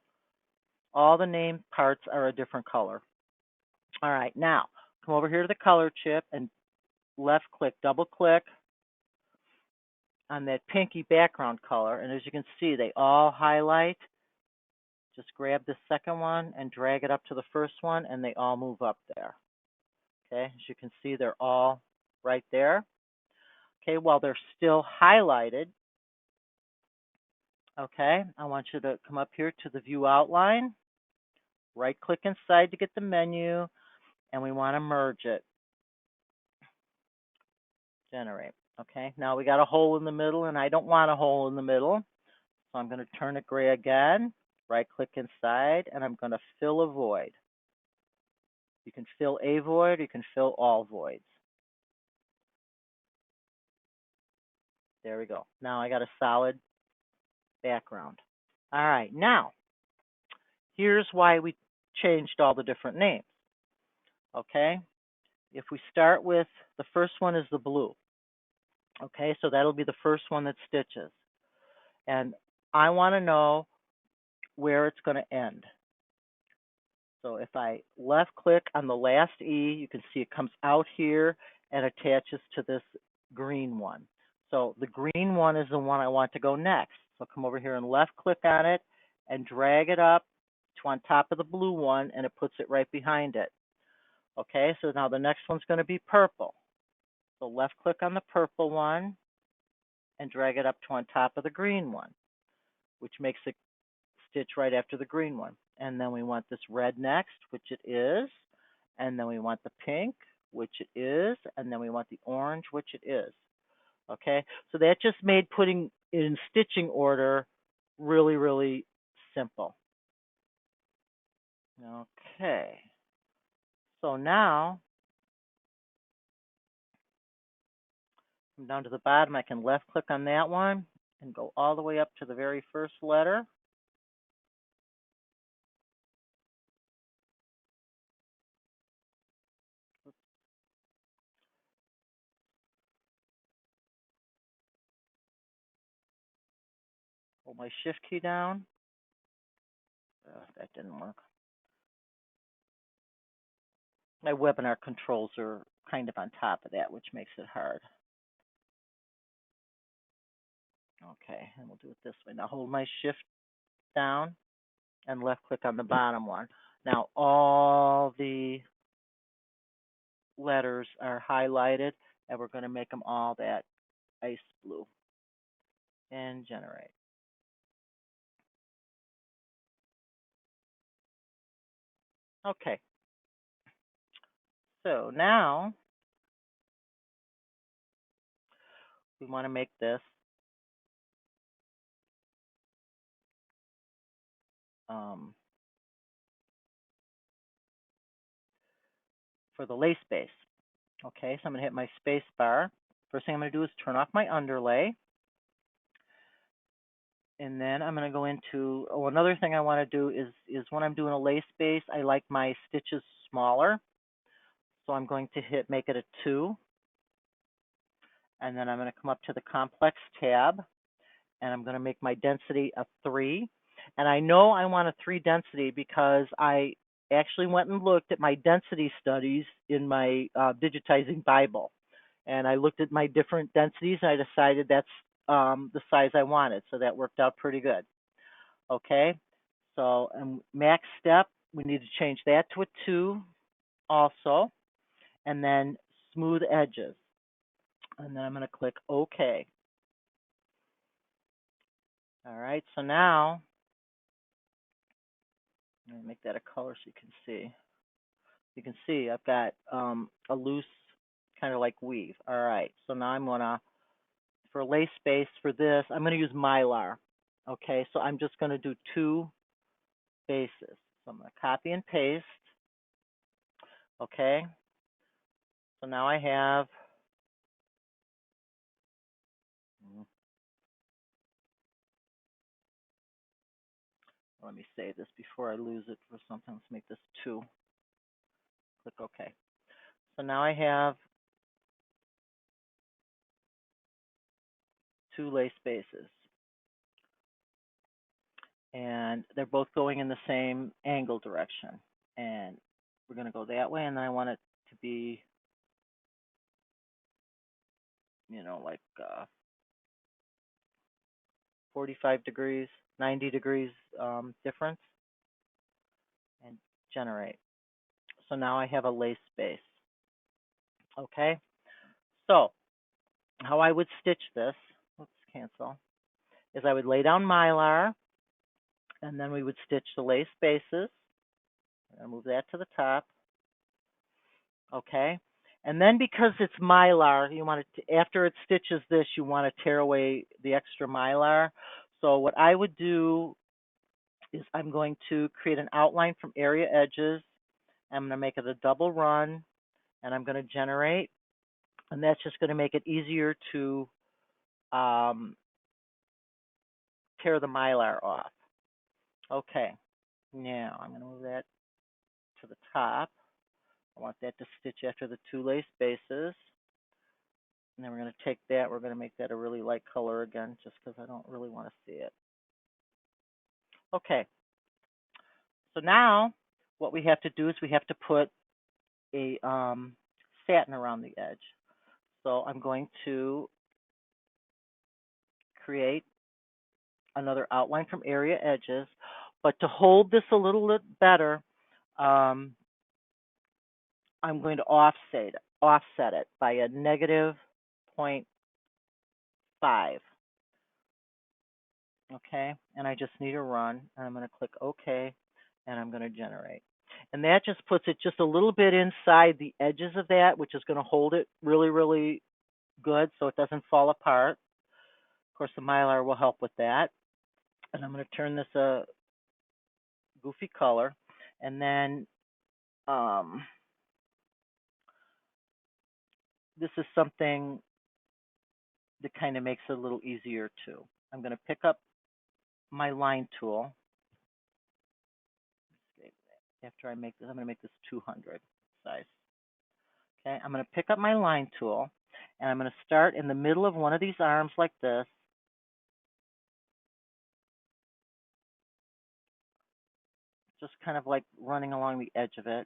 Speaker 3: the name parts are a different color. All right, now come over here to the color chip and left click, double click on that pinky background color. And as you can see, they all highlight. Just grab the second one and drag it up to the first one, and they all move up there. Okay, as you can see, they're all right there. Okay, while they're still highlighted, okay, I want you to come up here to the view outline, right click inside to get the menu, and we want to merge it. Generate. Okay, now we got a hole in the middle, and I don't want a hole in the middle, so I'm going to turn it gray again, right click inside, and I'm going to fill a void. You can fill a void, you can fill all voids. There we go. Now I got a solid background. All right, now here's why we changed all the different names. Okay, if we start with the first one is the blue. Okay, so that'll be the first one that stitches. And I want to know where it's going to end. So if I left click on the last E, you can see it comes out here and attaches to this green one. So the green one is the one I want to go next. So come over here and left click on it and drag it up to on top of the blue one, and it puts it right behind it. Okay, so now the next one's going to be purple. So left click on the purple one and drag it up to on top of the green one, which makes it stitch right after the green one. And then we want this red next, which it is. And then we want the pink, which it is. And then we want the orange, which it is. Okay, so that just made putting it in stitching order really, really simple. Okay, so now I'm down to the bottom. I can left click on that one and go all the way up to the very first letter. Hold my shift key down. That didn't work. My webinar controls are kind of on top of that, which makes it hard. Okay, and we'll do it this way. Now hold my shift down and left click on the bottom one. Now all the letters are highlighted, and we're going to make them all that ice blue. And generate. Okay. So now we want to make this for the lace base. Okay, so I'm going to hit my space bar. First thing I'm going to do is turn off my underlay. And then I'm going to go into, another thing I want to do is when I'm doing a lace base, I like my stitches smaller. So I'm going to make it a 2. And then I'm going to come up to the complex tab, and I'm going to make my density a 3. And I know I want a 3 density because I actually went and looked at my density studies in my Digitizing Bible. And I looked at my different densities, and I decided that's the size I wanted. So that worked out pretty good. Okay, so max step, we need to change that to a 2. also, and then smooth edges. And then I'm going to click OK. All right, so now, let me make that a color so you can see. You can see I've got a loose kind of like weave. All right, so now I'm going to, for lace base for this, I'm going to use Mylar. Okay, so I'm just going to do 2 bases. So I'm going to copy and paste. Okay, so now I have, let me save this before I lose it for something. Let's make this 2. Click OK. So now I have 2 lace bases. And they're both going in the same angle direction. And we're going to go that way, and then I want it to be, like 45 degrees, 90 degrees difference, and generate. So now I have a lace base. Okay, so how I would stitch this, let's cancel, is I would lay down Mylar, and then we would stitch the lace bases. I'll move that to the top. Okay, and then because it's Mylar, you want to, after it stitches this, you want to tear away the extra Mylar. So what I would do is I'm going to create an outline from area edges. I'm going to make it a double run, and I'm going to generate, and that's just going to make it easier to tear the Mylar off. Okay, now I'm going to move that to the top. I want that to stitch after the 2 lace bases. And then we're going to take that, we're going to make that a really light color again, just because I don't really want to see it. Okay, so now what we have to do is we have to put a satin around the edge. So I'm going to create another outline from area edges, but to hold this a little bit better, I'm going to offset it by a -0.5. Okay, and I just need a run, and I'm going to click OK, and I'm going to generate. And that just puts it just a little bit inside the edges of that, which is going to hold it really, really good so it doesn't fall apart. Of course, the Mylar will help with that. And I'm going to turn this a goofy color. And then this is something that kind of makes it a little easier too. I'm going to pick up my line tool. After I make this, I'm going to make this 200 size. Okay, I'm going to pick up my line tool, and I'm going to start in the middle of one of these arms like this. Just kind of like running along the edge of it.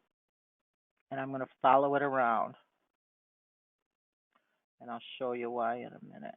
Speaker 3: And I'm going to follow it around. And I'll show you why in a minute.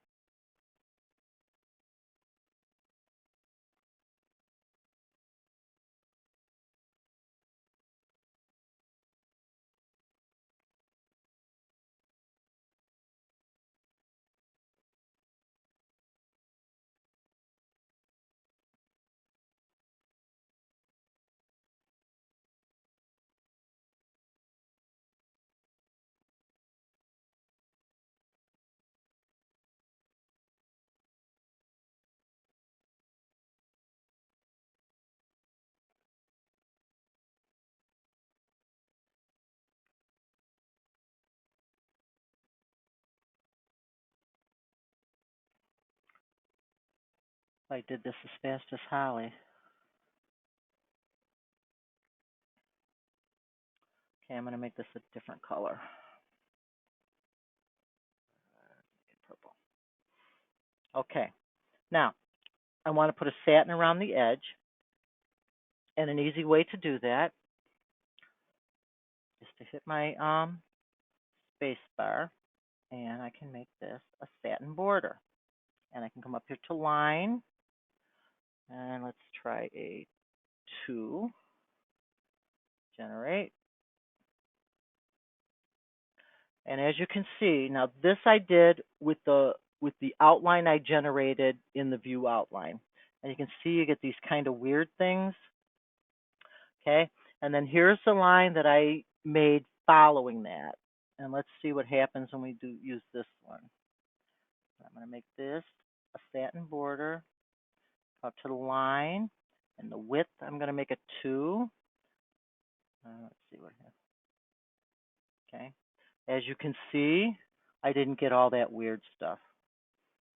Speaker 3: I did this as fast as Holly. Okay, I'm going to make this a different color. Purple. Okay, now I want to put a satin around the edge. And an easy way to do that is to hit my space bar. And I can make this a satin border. And I can come up here to line. And let's try a 2. Generate. And as you can see, now this I did with the outline I generated in the view outline. And you can see you get these kind of weird things. Okay. And then here's the line that I made following that. And let's see what happens when we do use this one. I'm going to make this a satin border up to the line. And the width, I'm going to make it 2. Let's see what happens. Okay. As you can see, I didn't get all that weird stuff.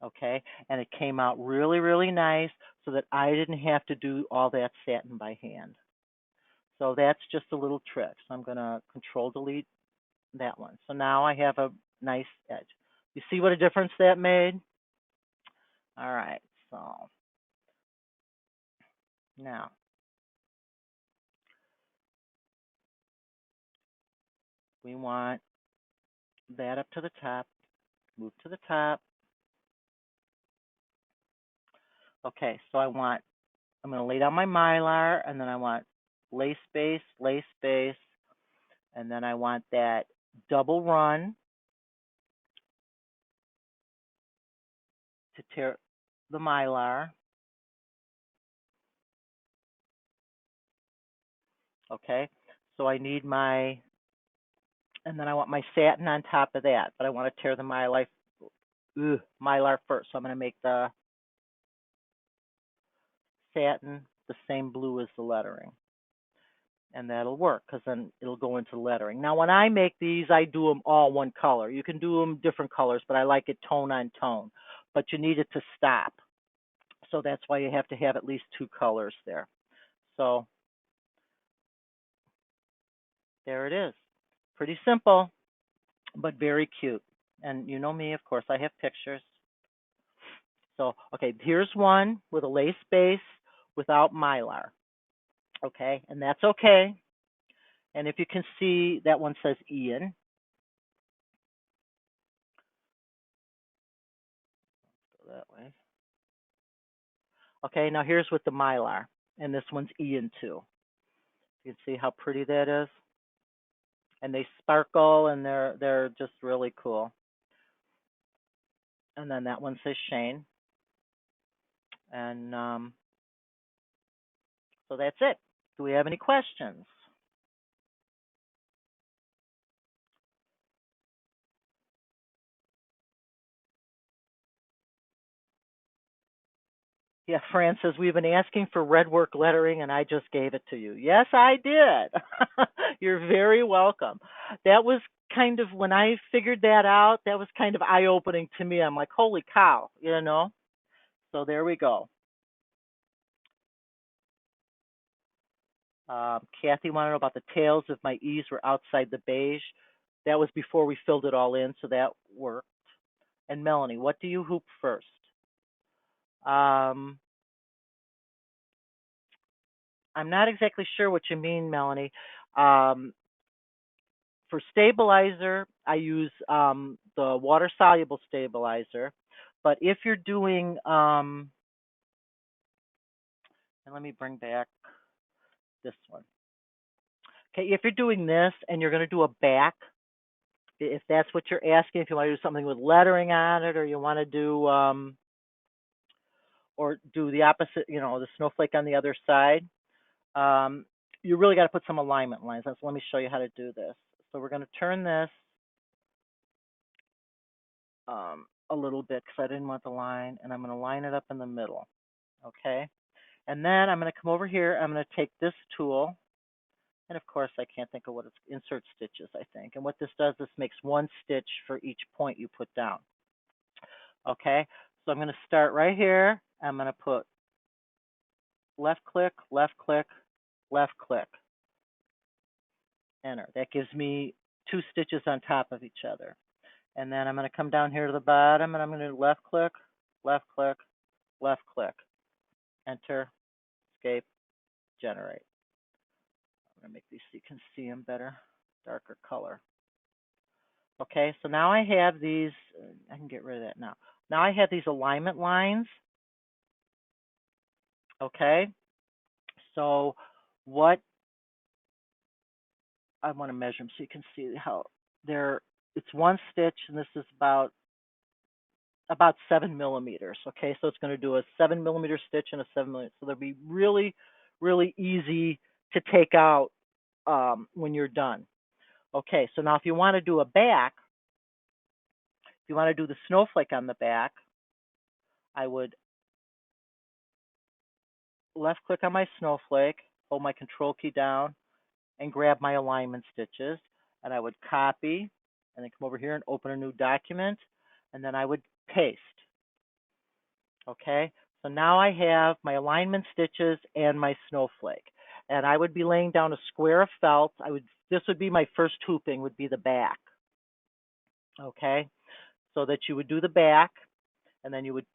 Speaker 3: Okay. And it came out really, really nice so that I didn't have to do all that satin by hand. So that's just a little trick. So I'm going to Control Delete that one. So now I have a nice edge. You see what a difference that made? All right. So now we want that up to the top. Move to the top. Okay. So I'm going to lay down my Mylar, and then I want lace base, and then I want that double run to tear the Mylar. Okay, so I need and then I want my satin on top of that, but I want to tear the Mylar first. So I'm going to make the satin the same blue as the lettering. And that'll work because then it'll go into lettering. Now, when I make these, I do them all one color. You can do them different colors, but I like it tone on tone. But you need it to stop. So that's why you have to have at least 2 colors there. So there it is. Pretty simple, but very cute. And you know me, of course, I have pictures. So, okay, here's one with a lace base without Mylar. Okay, and that's okay. And if you can see, that one says Ian. Go that way. Okay, now here's with the Mylar, and this one's Ian too. You can see how pretty that is, and they sparkle, and they're just really cool. And then that one says Shane, and so that's it. Do we have any questions? Yeah, Fran says, we've been asking for red work lettering, and I just gave it to you. Yes, I did. You're very welcome. That was kind of, when I figured that out, that was kind of eye-opening to me. I'm like, holy cow, you know? So there we go. Kathy wanted to know about the tails if my E's were outside the beige. That was before we filled it all in, so that worked. And Melanie, what do you hoop first? I'm not exactly sure what you mean, Melanie. For stabilizer, I use the water-soluble stabilizer. But if you're doing, and let me bring back this one. Okay, if you're doing this and you're going to do a back, if that's what you're asking, if you want to do something with lettering on it, or you want to do, or do the opposite, you know, the snowflake on the other side, you really got to put some alignment lines. Let me show you how to do this. So we're going to turn this a little bit because I didn't want the line, and I'm going to line it up in the middle. Okay, and then I'm going to come over here. I'm going to take this tool, and of course I can't think of what it's, insert stitches, I think. And what this does, this makes one stitch for each point you put down. Okay, so I'm going to start right here. I'm going to put left click, left click, left click, enter. That gives me 2 stitches on top of each other. And then I'm going to come down here to the bottom, and I'm going to left click, left click, left click, enter, escape, generate. I'm going to make these so you can see them better, darker color. Okay, so now I have these, I can get rid of that now. Now I have these alignment lines. Okay, so what I want to measure them so you can see how they're it's one stitch, and this is about 7 millimeters. Okay, so it's going to do a 7 millimeter stitch and a 7 millimeter. So they'll be really, really easy to take out when you're done. Okay, so now if you want to do a back, if you want to do the snowflake on the back, I would left click on my snowflake, hold my control key down, and grab my alignment stitches. And I would copy, and then come over here and open a new document, and then I would paste. Okay, so now I have my alignment stitches and my snowflake. And I would be laying down a square of felt. This would be my first hooping, would be the back. Okay, so that you would do the back, and then you would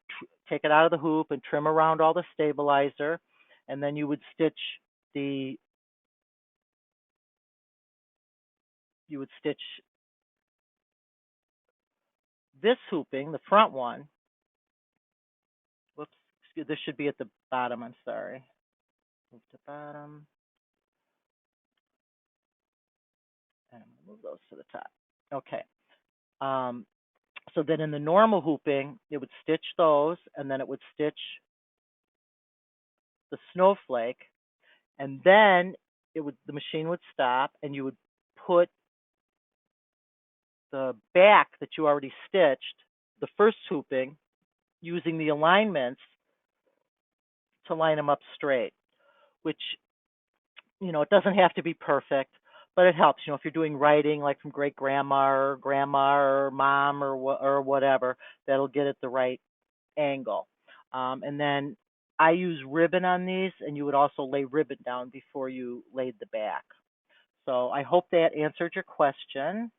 Speaker 3: take it out of the hoop and trim around all the stabilizer, and then you would stitch this hooping, the front one. Whoops, this should be at the bottom, I'm sorry. Move to bottom. And move those to the top. Okay. So then in the normal hooping, it would stitch those, and then it would stitch the snowflake, and then the machine would stop, and you would put the back that you already stitched, the first hooping, using the alignments to line them up straight, which, it doesn't have to be perfect, but it helps. If you're doing writing like from great grandma or mom or whatever, that'll get it the right angle. And then I use ribbon on these, and you would also lay ribbon down before you laid the back. So I hope that answered your question.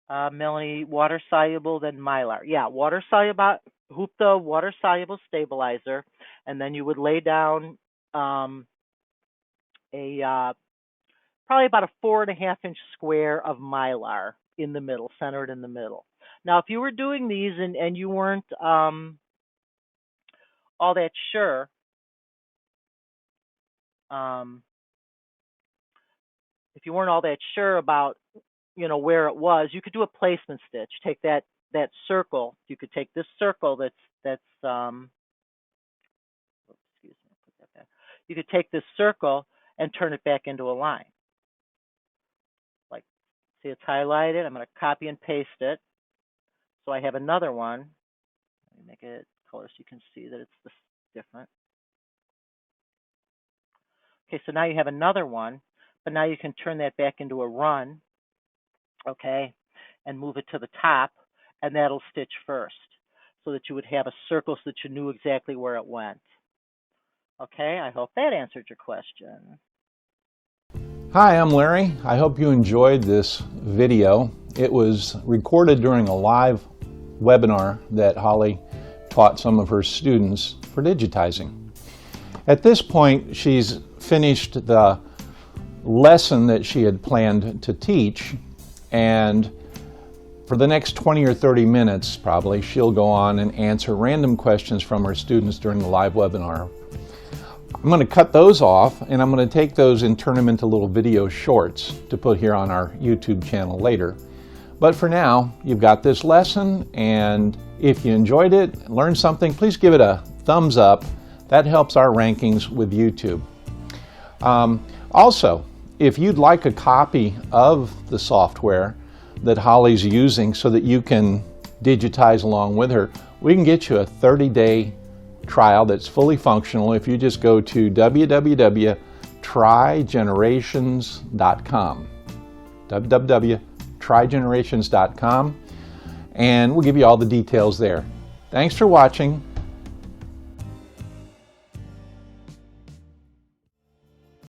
Speaker 3: Melanie, water soluble, then Mylar. Yeah, water soluble. Hoop the water soluble stabilizer, and then you would lay down probably about a 4.5-inch square of Mylar in the middle, centered in the middle. Now, if you were doing these and you weren't all that sure, if you weren't all that sure about where it was, you could do a placement stitch. Take that circle. You could take this circle excuse me, put that back. You could take this circle and turn it back into a line. Like, see, it's highlighted. I'm going to copy and paste it. So I have another one. Let me make it color so you can see that it's different. Okay, so now you have another one, but now you can turn that back into a run, okay, and move it to the top, and that'll stitch first, so that you would have a circle so that you knew exactly where it went. Okay, I hope that answered your question.
Speaker 4: Hi, I'm Larry. I hope you enjoyed this video. It was recorded during a live webinar that Holly taught some of her students for digitizing. At this point, she's finished the lesson that she had planned to teach, and for the next 20 or 30 minutes, probably, she'll go on and answer random questions from her students during the live webinar. I'm going to cut those off, and I'm going to take those and turn them into little video shorts to put here on our YouTube channel later. But for now, you've got this lesson, and if you enjoyed it, learned something, please give it a thumbs up. That helps our rankings with YouTube. Also, if you'd like a copy of the software that Holly's using so that you can digitize along with her, we can get you a 30-day trial that's fully functional if you just go to www.trygenerations.com. www.trygenerations.com, and we'll give you all the details there. Thanks for watching.